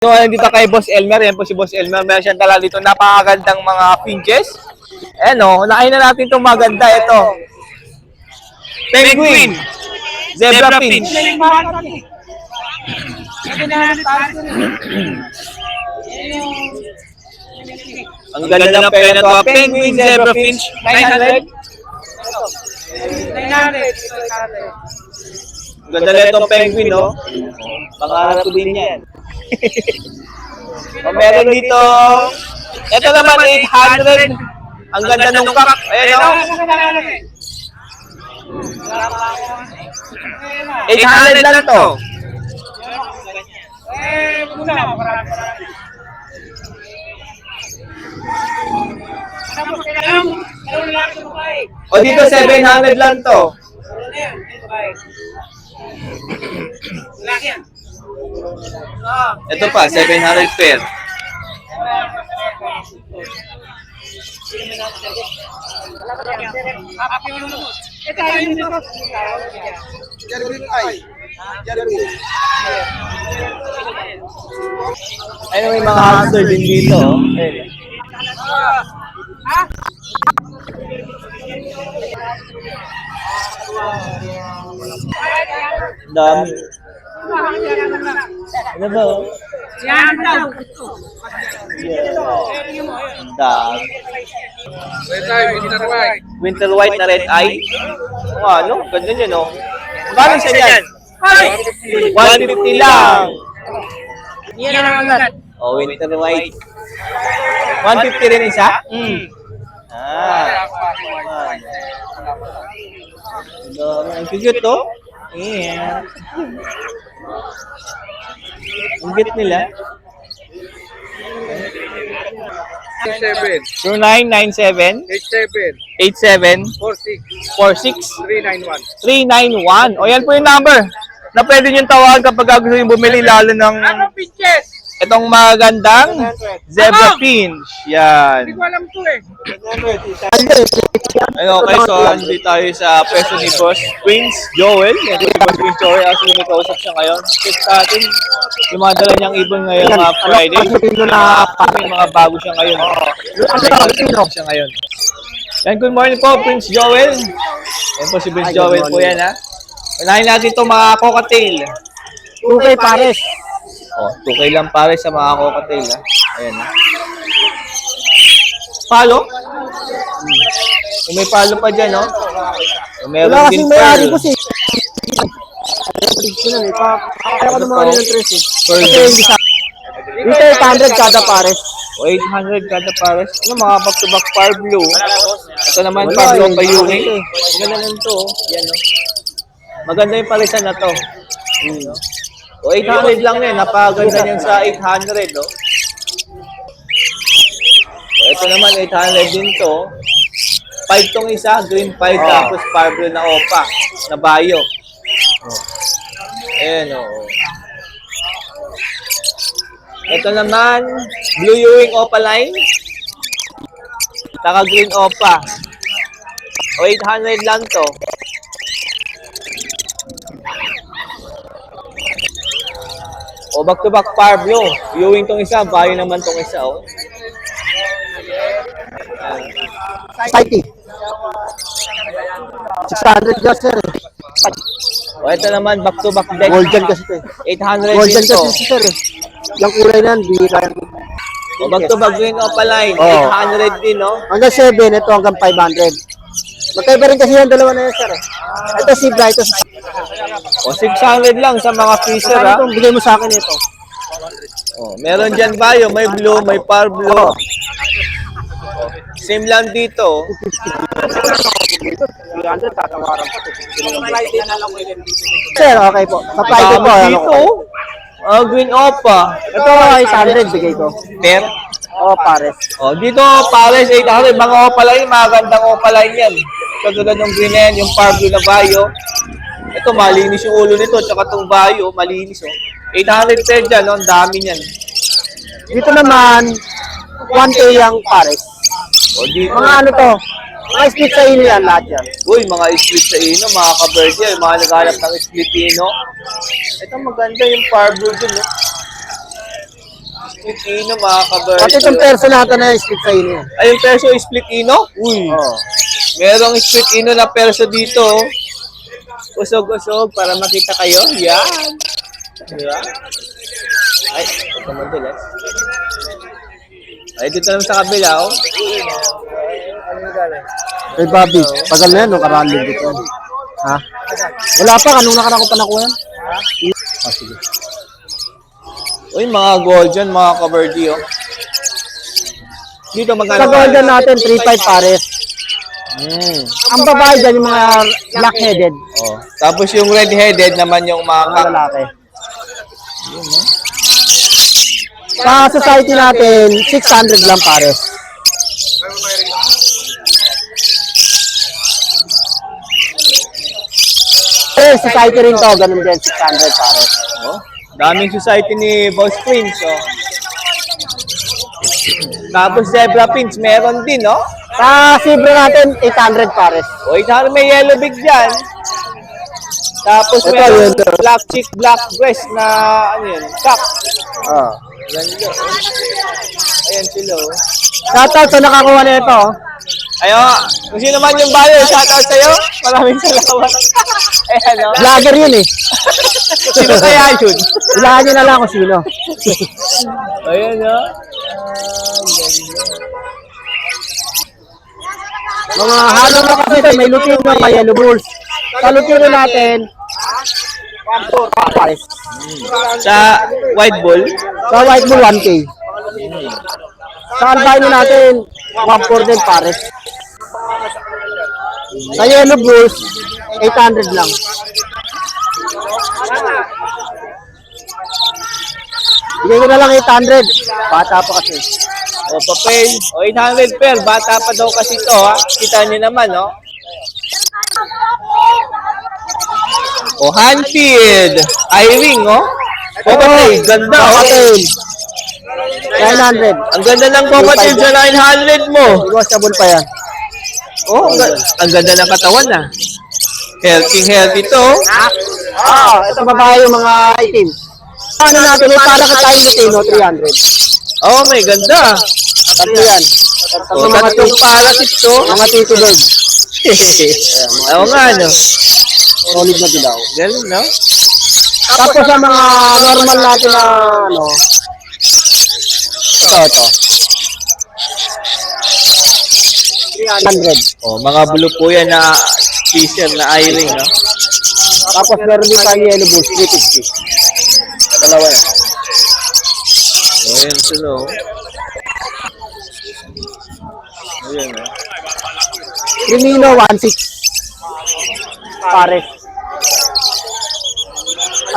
So, dito kay Boss Elmer. Yan po si Boss Elmer. Meron siyang dala dito napakagandang mga finches. Ayan o, unahin na natin itong maganda. Ito. Penguin. Zebra finch. Ang ganda ng pera na ito. Penguin, Zebra finch. 900. 900. Ang ganda na itong penguin, no? Pangarap ko din yan. O, meron dito. Ito naman 800. Ang ganda ng cock. Ayan o. 800 lang to. O dito 700 lang to. Ito pa, 700 pair. Ayun, may mga hamster din dito. Dami. Ano ba? Yan daw. Dami. Winter white. Winter white na red eye. O ano? Ganda niya, no? Paano siya yan? 150 lang. Yan ang agad. O, winter white. 150 rin isa? Ang cute, to. Yeah. Ang cute nila. 7, 2997 87, 87 46, 46 391. 391. O, yan po yung number na pwede nyo tawagan kapag gusto nyo bumili lalo ng Ano pitches? itong magandang zebra finch. Yan. Hindi ko alam to eh. Ayun, okay, so andito tayo sa pwesto ni Boss Prince Joel. Yan si Boss Prince Joel. Actually, may kausap siya ngayon. Check natin yung mga dala niyang ibon ngayong Friday. May mga bago siya ngayon. Siya ngayon. Yan, good morning po, Prince Joel. Yan po si Prince Joel po yan, ha. Unahin natin itong mga cocktail. Okay, pares. O, 2K lang pare sa mga cocktail, ha. Ayan, ha. Palo? Kung may palo pa dyan, no? Meron Wala din kasing may-ari pearl. ko si. Kaya ko naman ng tres eh. Pearl. Kasi yung isa. Dito 800 kada pares. O, 800 kada pares. Ano, mga back-to-back par blue. Ito naman, Wala, Pablo eh. Payuni. Maganda lang to. Yan, no? Maganda yung parisan na to. No? O, 800 lang yan. Napaganda niyan sa 800, no? O, ito naman, 800 din to. 5 tong isa, green 5, tapos par blue na opa, na bayo. Ayan, o. Ito naman, blue Ewing opaline. Saka green opa. O, 800 lang to. O, back-to-back par blue. Ewing tong isa, bayo naman tong isa, o. Society. 600 just sir eh. O, ito naman, back-to-back deck. Golden kasi ito eh. 800 Golden din to. kasi sir eh. Yung kulay na yan, bihira yan. O, back-to-back green opaline. Oo. 800 din, no? Hanggang 7, ito hanggang 500. Magkaiba rin kasi yung dalawa na yan sir eh. Ito Sibla, ito si O, 600 lang sa mga freezer, ha? Itong bigay mo sa akin ito. O, meron dyan bayo, may blue, may par blue. Same lang dito. 300, tatawaran pa. Sir, okay po. Sa private po. Dami ano dito. ko. Green opa. Ito 800 bigay ko. Per. Oh, pares. O, dito, pares 800. Mga opaline, magandang opaline yan. Katulad ng green na yan, yung par blue na bayo. Ito, malinis yung ulo nito, tsaka itong bayo, malinis, oh. 800 per dyan, no? Ang dami niyan. Dito naman, 1K yung pares. O, dito. Mga ano to? Mga split sa inyo yan lahat yan. Uy, mga split sa ino, mga kaberde, mga naghanap ng split ino. Ito maganda yung par blue dun, no? split ino, mga kabardi. Pati itong perso natin na split sa inyo. Ay, yung perso split ino? Uy. Oo. Merong split ino na perso dito. Usog-usog para makita kayo. Yan. Diba? Ay, ito madulas. Ay, dito naman sa kabila, oh. Kay Bobby, tagal na yan, no? Karaan dito. Ha? Wala pa, kanong nakaraan ko pa nakuha yan? Ah, sige. Uy, mga gold dyan, mga kabardi, oh. Dito magkano? Sa golden natin, 3.5 pares. Ang babae dyan, yung mga black-headed. Oh. Tapos yung red-headed naman yung mga Mga lalaki. Sa society natin, 600 lang pares. Eh, society rin to, ganun din, 600 pares. Oh. Daming society ni Boss Prince, oh. Tapos zebra pins, meron din, oh. Sa zebra natin, 800 pares. O, ito may yellow big dyan. Tapos Ito, meron yun. black chick, black breast na, ano yun, cock. Oh. Ganda, oh. Ayan sila, oh. Shoutout sa nakakuha na ito. Ayo, kung sino man yung buyer, shoutout sa'yo. Maraming salamat. Ayan, oh. Vlogger yun eh. Sino kaya yun? Ilahan nyo na lang kung sino. Ayan, oh. Mga halo na kasi ito, may lutino, may yellow bulls. Sa lutino natin, 1.4 pares. Sa white bull, Sa white bull, 1K. Sa albino natin, 1.4 din pares. Sa yellow bulls, 800 lang. Bigay ko na lang 800. Bata pa kasi. o papel, o 800 per, bata pa daw kasi to, ha. Kita nyo naman, no? O handfield, eye-ring, oh. Cocktail, ganda, oh. Cocktail. 900. Ang ganda ng cocktail sa 900 mo. Negotiable pa yan. Oh, ang ganda ng katawan, ah. Healthy to. Ito babae yung mga itim. Ano natin, may para ka tayo Lutino, 300. Oh, may ganda. Tatlo yan. O, tatlong parasit to. Mga tito dog. Oo nga, no? Solid na dilaw. Galing, no? Tapos sa mga normal natin na ano, ito. 300. Oh, mga blue po yan na fisher na eye-ring, no? Tapos meron din tayo yellow bulls, 350. Dalawa yan. Oh, yan sila, oh. Ayan, oh. Crimino, 1.6. Pares.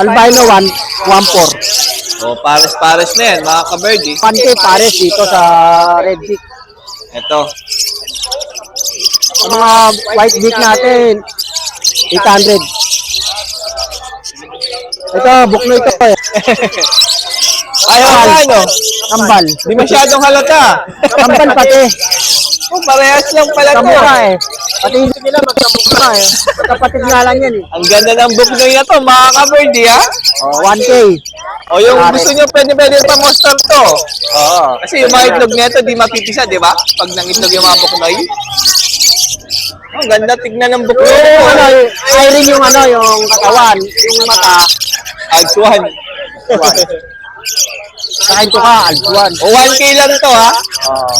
Albino, 1.4. Oh, pares-pares na yan, mga kaberdi. 1K pares dito sa Red Beak. Ito. Sa mga white beak natin, 800. Ito, bukno ito eh. Ayaw nga, no? Kambal. Di masyadong halata. Kambal pati. Oh, parehas lang pala to. Kamura eh. Pati hindi nila magkamura eh. Kapatid nga lang yan eh. Ang ganda ng buknoy na to, mga kaberdi, ha? Oh, 1K. O yung Pares. gusto nyo, pwede pa monster to. Oo. Kasi yung mga itlog nito, di mapipisa, di ba? Pag nangitlog yung mga buknoy. Oh, ang ganda, tignan ng buknoy. Yung ano, iring yung ano, yung katawan, yung mata. Agsuhan. Kain ko ka, albuan. O 1K lang to, ha? Oh.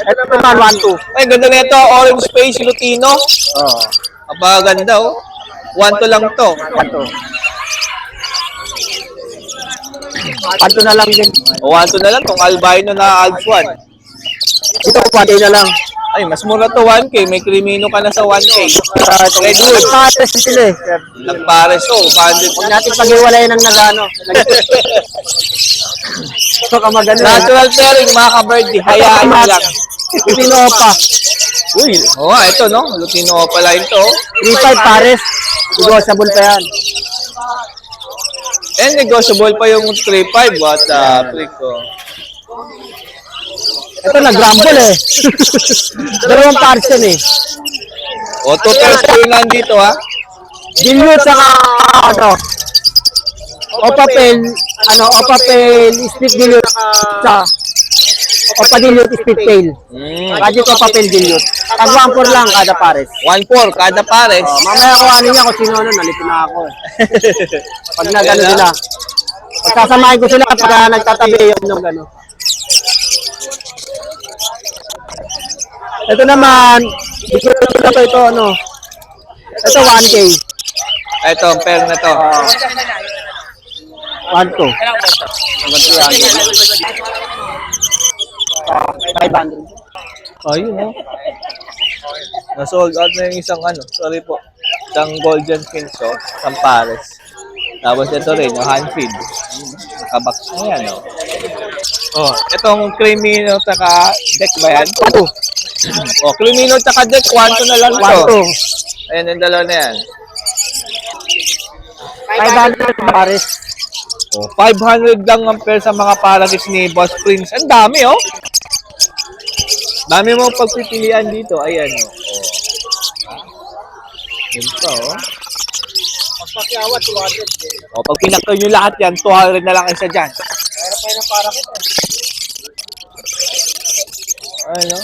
Ito naman, 1.2. Ay, ganda na ito, orange space, Lutino. Oh. Napakaganda, oh. 1 to lang to. 1.2. 1.2 na lang din. O 1 to na lang, tong albino na Alpsuan. Ito, 1K na lang. Ay, mas mura to 1K. May krimino ka na sa 1K. Redwood. Pares sila eh. Nagpares, oh. Bandit. Huwag natin pag-iwalayin ng nagano. Ito ka magano. Natural pairing, mga ka-birdie. Hayaan mo lang. Lutino pa. Uy, oo nga, ito, no? Lutino pa line to. 3.5 pares. Negotiable pa yan. And negotiable pa yung 3.5. What the freak, oh. Ito nag-rumble eh. Dalawang pares yan eh. O, 2 pairs po yun nandito, ha? Dilute saka ano. Opapel, Opapel split dilute sa Opa dilute split tail. Budget Opapel dilute. Tag 1-4 lang kada pares. 1-4 kada pares. Mamaya ko ano niya kung sino nalito na ako. Pag nagano sila. Pagsasamahin ko sila kapag nagtatabi yung gano. Ito naman, dito na ito ano. Ito 1K. Ito, ang pair na to. 1-2. 500. Ayun, oh. Na-sold out na yung isang sorry po. Isang golden fins, oh. Isang pares. Tapos ito rin, yung hand feed. Nakabox na yan, oh. Oh, itong Crimino taka deck ba yan? 1-2. Oh, Crimino taka deck, 1-2 na lang to. 1-2. Ayan, yung dalawa na yan. 500 pares. Oh, 500 lang ang pair sa mga parakis ni Boss Prince. Ang dami, oh. Dami mo pagpipilian dito. Ayan, oh. Yun pa, oh. Pagpakiawat, 200. O, pag pinakto nyo lahat yan, 200 na lang isa dyan. Pero pa na para kita. Ano?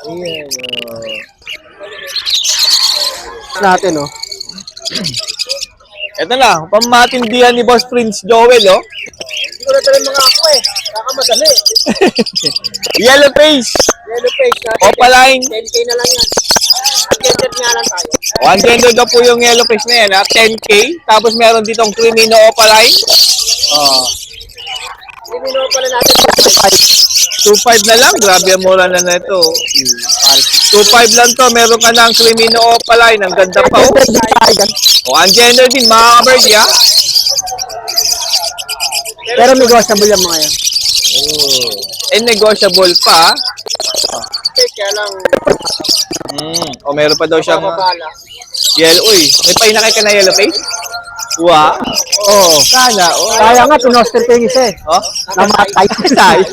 Ayan, oh. Natin, oh. Ito na, pamatindihan ni Boss Prince Joel, oh. Hindi ko na talaga mga ako eh. Kakamadali. Yellow face. Yellow face natin. Opaline. 10K na lang yan. Agenda nga lang tayo. One gender daw po yung yellow face na yan, ha? 10K. Tapos meron ditong Crimino Opaline. Oh. Limino pala natin. 2.5 na lang. Grabe ang mura na na ito. 2.5 lang to. Meron ka ng Crimino Opaline. Ang ganda pa, oh. O, ang gender din, mga kabird, ha? Pero may negotiable yung mga yan. Oh. And negotiable pa. Kaya lang, O, meron pa daw siyang mababala. yellow. Uy, may painakay ka na yellow face? Wow. Oo. Sana. Oh. Kaya nga, pinoster ko yung isa eh. Oh? Namatay. Sayang.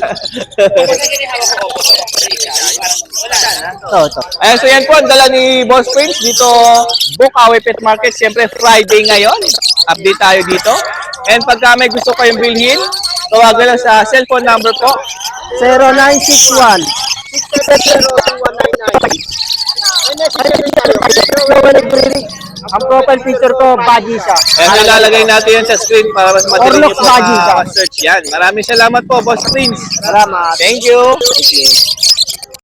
Ito. Ayan, so yan po ang dala ni Boss Prince dito Bukawi Pet Market. Siyempre Friday ngayon. Update tayo dito. And pagka may gusto kayong bilhin, tawagan lang sa cellphone number po. 0961 Ang profile picture ko, Baji siya. Ayan, nalalagay natin yan sa screen para mas madali nyo Orlock po Baji. search yan. Maraming salamat po, Boss Prince. Salamat. Thank you.